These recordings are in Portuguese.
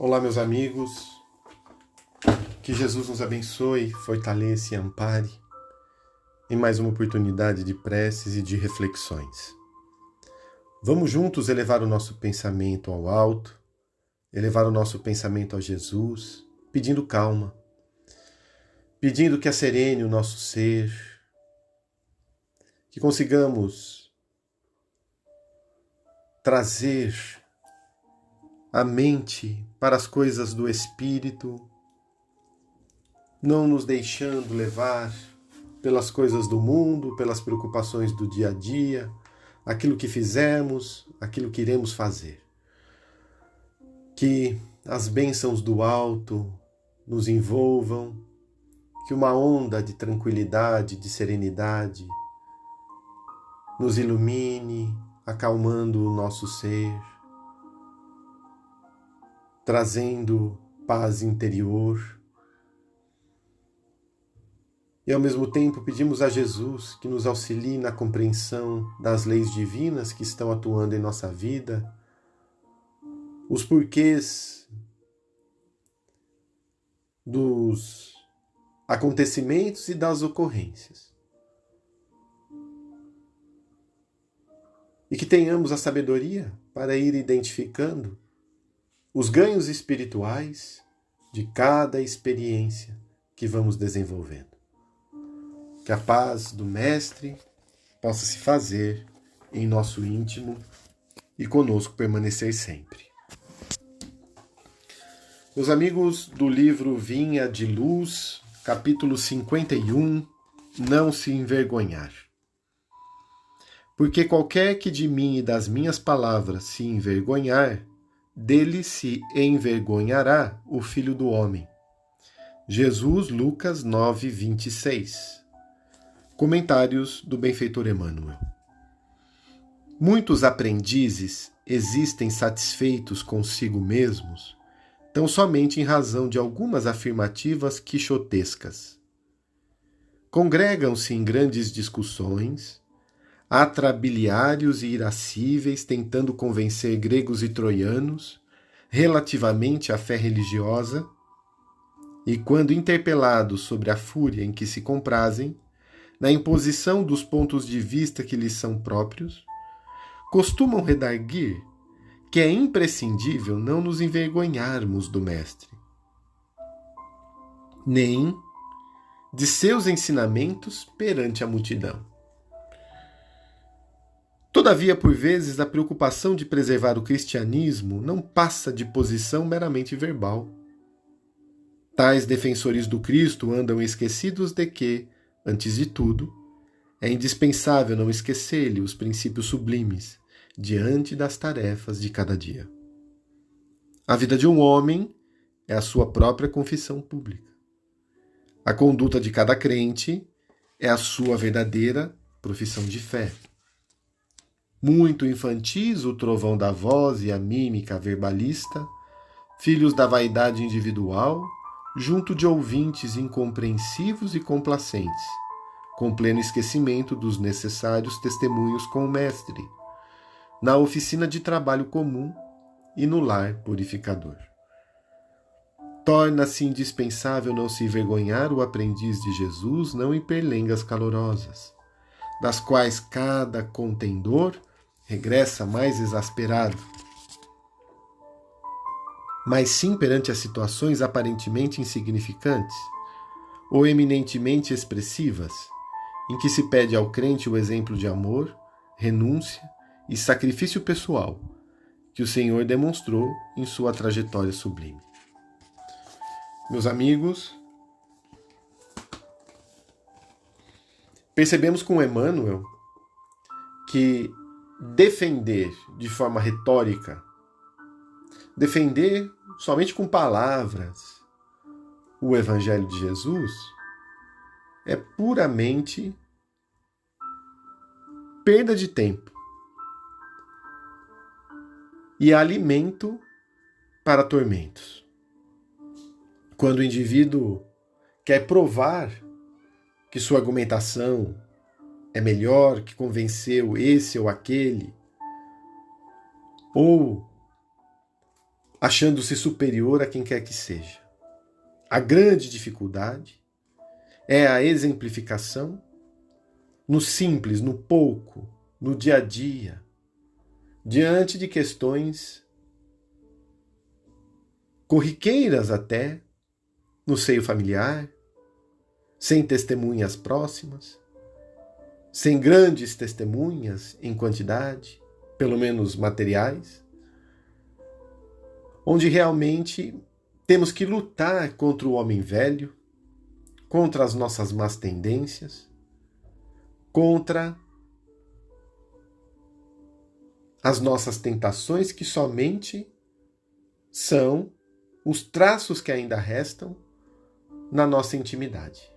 Olá, meus amigos, que Jesus nos abençoe, fortaleça e ampare em mais uma oportunidade de preces e de reflexões. Vamos juntos elevar o nosso pensamento ao alto, elevar o nosso pensamento a Jesus, pedindo calma, pedindo que acerene o nosso ser, que consigamos trazer a mente para as coisas do Espírito, não nos deixando levar pelas coisas do mundo, pelas preocupações do dia a dia, aquilo que fizemos, aquilo que iremos fazer. Que as bênçãos do alto nos envolvam, que uma onda de tranquilidade, de serenidade nos ilumine, acalmando o nosso ser, trazendo paz interior. E ao mesmo tempo pedimos a Jesus que nos auxilie na compreensão das leis divinas que estão atuando em nossa vida, os porquês dos acontecimentos e das ocorrências. E que tenhamos a sabedoria para ir identificando os ganhos espirituais de cada experiência que vamos desenvolvendo. Que a paz do Mestre possa se fazer em nosso íntimo e conosco permanecer sempre. Meus amigos, do livro Vinha de Luz, capítulo 51, Não se envergonhar. Porque qualquer que de mim e das minhas palavras se envergonhar, dele se envergonhará o Filho do Homem. Jesus, Lucas 9, 26. Comentários do benfeitor Emmanuel. Muitos aprendizes existem satisfeitos consigo mesmos, tão somente em razão de algumas afirmativas quixotescas. Congregam-se em grandes discussões, atrabiliários e irascíveis tentando convencer gregos e troianos relativamente à fé religiosa, e quando interpelados sobre a fúria em que se comprazem, na imposição dos pontos de vista que lhes são próprios, costumam redarguir que é imprescindível não nos envergonharmos do Mestre, nem de seus ensinamentos perante a multidão. Todavia, por vezes, a preocupação de preservar o cristianismo não passa de posição meramente verbal. Tais defensores do Cristo andam esquecidos de que, antes de tudo, é indispensável não esquecer-lhe os princípios sublimes diante das tarefas de cada dia. A vida de um homem é a sua própria confissão pública. A conduta de cada crente é a sua verdadeira profissão de fé. Muito infantis o trovão da voz e a mímica verbalista, filhos da vaidade individual, junto de ouvintes incompreensivos e complacentes, com pleno esquecimento dos necessários testemunhos com o Mestre, na oficina de trabalho comum e no lar purificador. Torna-se indispensável não se envergonhar o aprendiz de Jesus não em perlengas calorosas, das quais cada contendor regressa mais exasperado, mas sim perante as situações aparentemente insignificantes ou eminentemente expressivas, em que se pede ao crente o exemplo de amor, renúncia e sacrifício pessoal que o Senhor demonstrou em sua trajetória sublime. Meus amigos, percebemos com Emmanuel que defender de forma retórica, defender somente com palavras o Evangelho de Jesus é puramente perda de tempo e alimento para tormentos. Quando o indivíduo quer provar que sua argumentação é melhor, que convenceu esse ou aquele, ou achando-se superior a quem quer que seja. A grande dificuldade é a exemplificação no simples, no pouco, no dia a dia, diante de questões corriqueiras até, no seio familiar, sem testemunhas próximas, sem grandes testemunhas em quantidade, pelo menos materiais, onde realmente temos que lutar contra o homem velho, contra as nossas más tendências, contra as nossas tentações, que somente são os traços que ainda restam na nossa intimidade.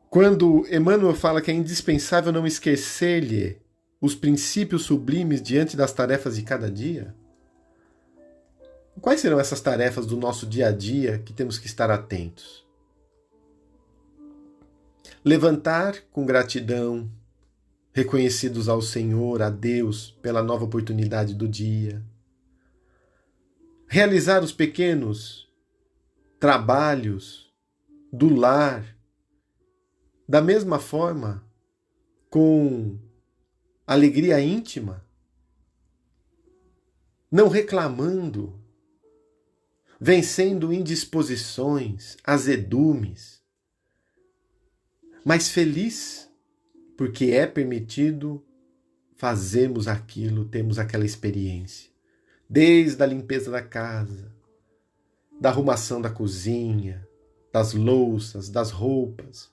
Quando Emmanuel fala que é indispensável não esquecer-lhe os princípios sublimes diante das tarefas de cada dia, quais serão essas tarefas do nosso dia a dia que temos que estar atentos? Levantar com gratidão, reconhecidos ao Senhor, a Deus, pela nova oportunidade do dia. Realizar os pequenos trabalhos do lar, da mesma forma, com alegria íntima, não reclamando, vencendo indisposições, azedumes, mas feliz, porque é permitido fazermos aquilo, temos aquela experiência. Desde a limpeza da casa, da arrumação da cozinha, das louças, das roupas.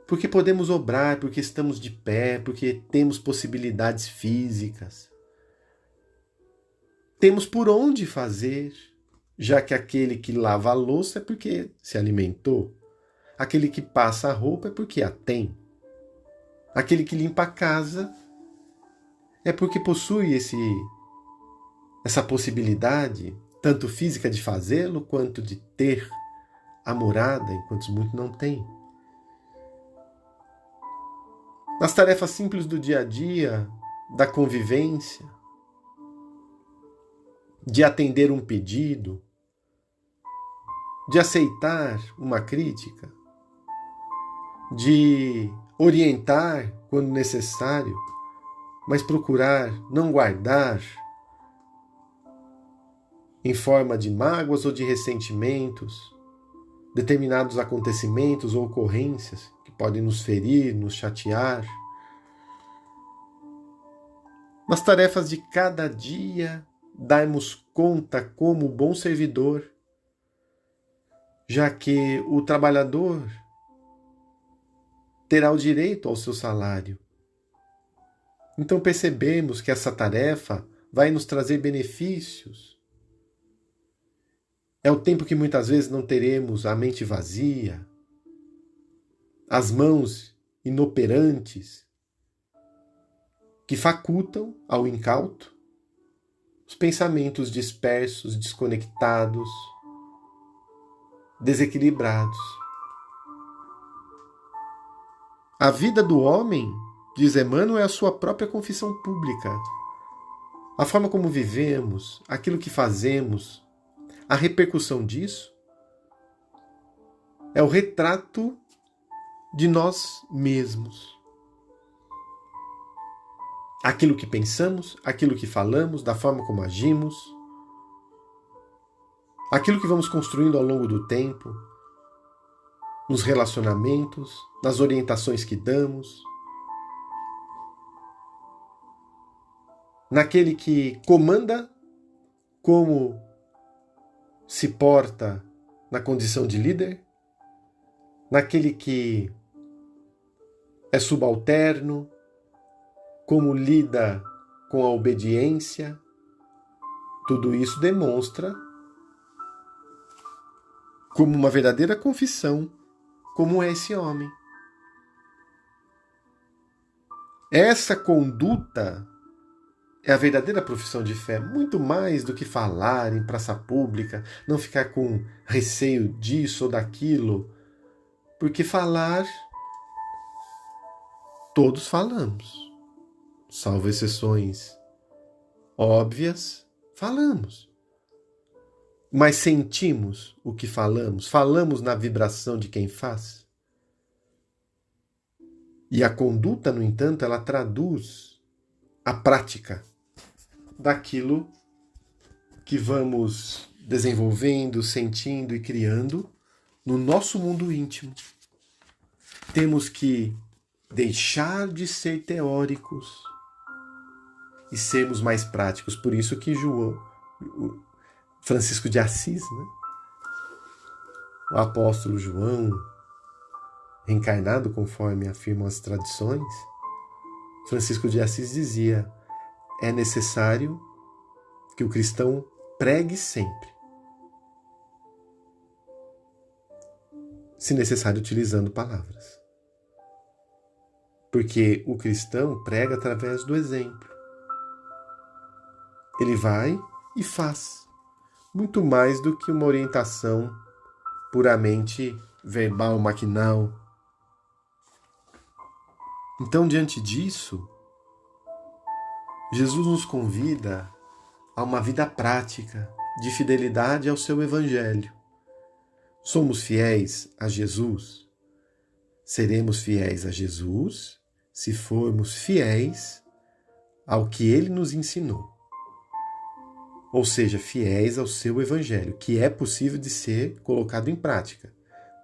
Porque podemos obrar, porque estamos de pé, porque temos possibilidades físicas. Temos por onde fazer, já que aquele que lava a louça é porque se alimentou. Aquele que passa a roupa é porque a tem. Aquele que limpa a casa é porque possui essa possibilidade, tanto física de fazê-lo, quanto de ter a morada, enquanto muitos não têm. Nas tarefas simples do dia a dia, da convivência, de atender um pedido, de aceitar uma crítica, de orientar quando necessário, mas procurar não guardar em forma de mágoas ou de ressentimentos determinados acontecimentos ou ocorrências que podem nos ferir, nos chatear. Nas tarefas de cada dia, darmos conta como bom servidor, já que o trabalhador terá o direito ao seu salário. Então percebemos que essa tarefa vai nos trazer benefícios. É o tempo que muitas vezes não teremos a mente vazia, as mãos inoperantes, que facultam ao incauto os pensamentos dispersos, desconectados, desequilibrados. A vida do homem, diz Emmanuel, é a sua própria confissão pública. A forma como vivemos, aquilo que fazemos, a repercussão disso é o retrato de nós mesmos. Aquilo que pensamos, aquilo que falamos, da forma como agimos, aquilo que vamos construindo ao longo do tempo, nos relacionamentos, nas orientações que damos, naquele que comanda como se porta na condição de líder, naquele que é subalterno, como lida com a obediência. Tudo isso demonstra como uma verdadeira confissão como é esse homem. Essa conduta é a verdadeira profissão de fé, muito mais do que falar em praça pública, não ficar com receio disso ou daquilo, porque falar, todos falamos. salvo exceções óbvias, falamos. Mas sentimos o que falamos? Falamos na vibração de quem faz? E a conduta, no entanto, ela traduz a prática daquilo que vamos desenvolvendo, sentindo e criando no nosso mundo íntimo. Temos que deixar de ser teóricos e sermos mais práticos. Por isso que Francisco de Assis, né? O apóstolo João, reencarnado conforme afirmam as tradições, Francisco de Assis dizia: é necessário que o cristão pregue sempre, se necessário utilizando palavras. Porque o cristão prega através do exemplo. Ele vai e faz, muito mais do que uma orientação puramente verbal, maquinal. Então, diante disso, Jesus nos convida a uma vida prática de fidelidade ao seu Evangelho. Somos fiéis a Jesus? Seremos fiéis a Jesus se formos fiéis ao que Ele nos ensinou. Ou seja, fiéis ao seu Evangelho, que é possível de ser colocado em prática,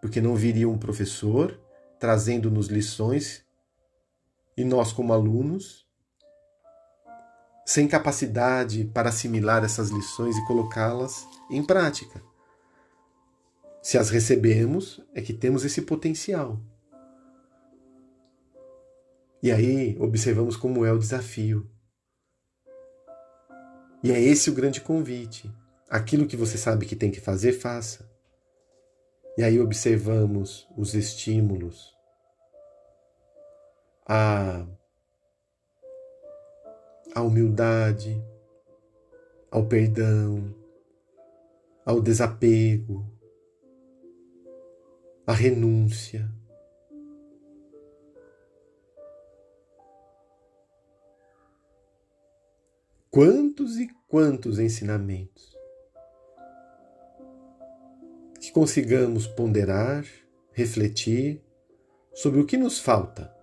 porque não viria um professor trazendo-nos lições e nós, como alunos, sem capacidade para assimilar essas lições e colocá-las em prática. Se as recebemos, é que temos esse potencial. E aí observamos como é o desafio. E é esse o grande convite. Aquilo que você sabe que tem que fazer, faça. E aí observamos os estímulos à humildade, ao perdão, ao desapego, à renúncia. Quantos e quantos ensinamentos que consigamos ponderar, refletir sobre o que nos falta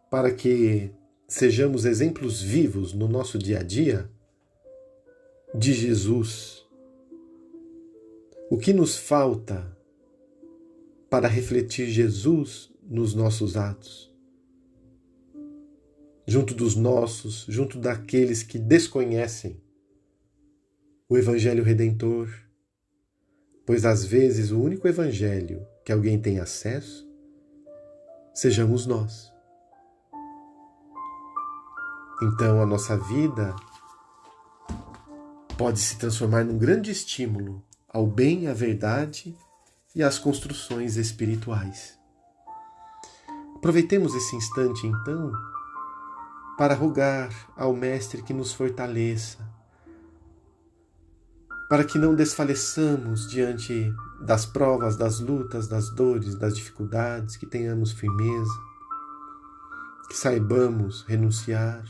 para que sejamos exemplos vivos no nosso dia a dia de Jesus. O que nos falta para refletir Jesus nos nossos atos, junto dos nossos, junto daqueles que desconhecem o Evangelho Redentor, pois às vezes o único Evangelho que alguém tem acesso, sejamos nós. Então a nossa vida pode se transformar num grande estímulo ao bem, à verdade e às construções espirituais. Aproveitemos esse instante, então, para rogar ao Mestre que nos fortaleça, para que não desfaleçamos diante das provas, das lutas, das dores, das dificuldades, que tenhamos firmeza, que saibamos renunciar,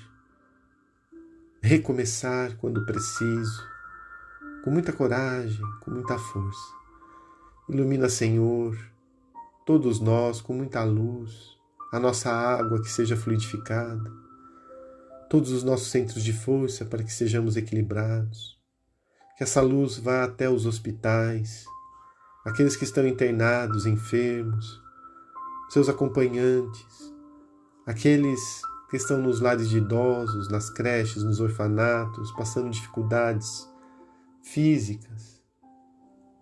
recomeçar quando preciso, com muita coragem, com muita força. Ilumina, Senhor, todos nós com muita luz, a nossa água que seja fluidificada, todos os nossos centros de força para que sejamos equilibrados, que essa luz vá até os hospitais, aqueles que estão internados, enfermos, seus acompanhantes, aqueles que estão nos lares de idosos, nas creches, nos orfanatos, passando dificuldades físicas.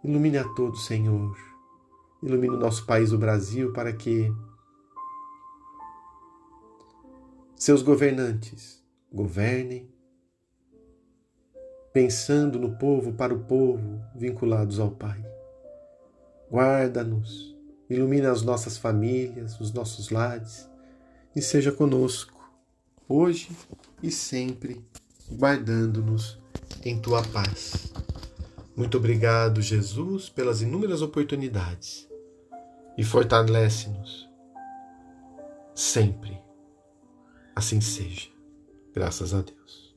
Ilumine a todos, Senhor. Ilumine o nosso país, o Brasil, para que seus governantes governem, pensando no povo, para o povo, vinculados ao Pai. Guarda-nos, ilumina as nossas famílias, os nossos lares, e seja conosco, hoje e sempre, guardando-nos em Tua paz. Muito obrigado, Jesus, pelas inúmeras oportunidades, e fortalece-nos sempre. Assim seja. Graças a Deus.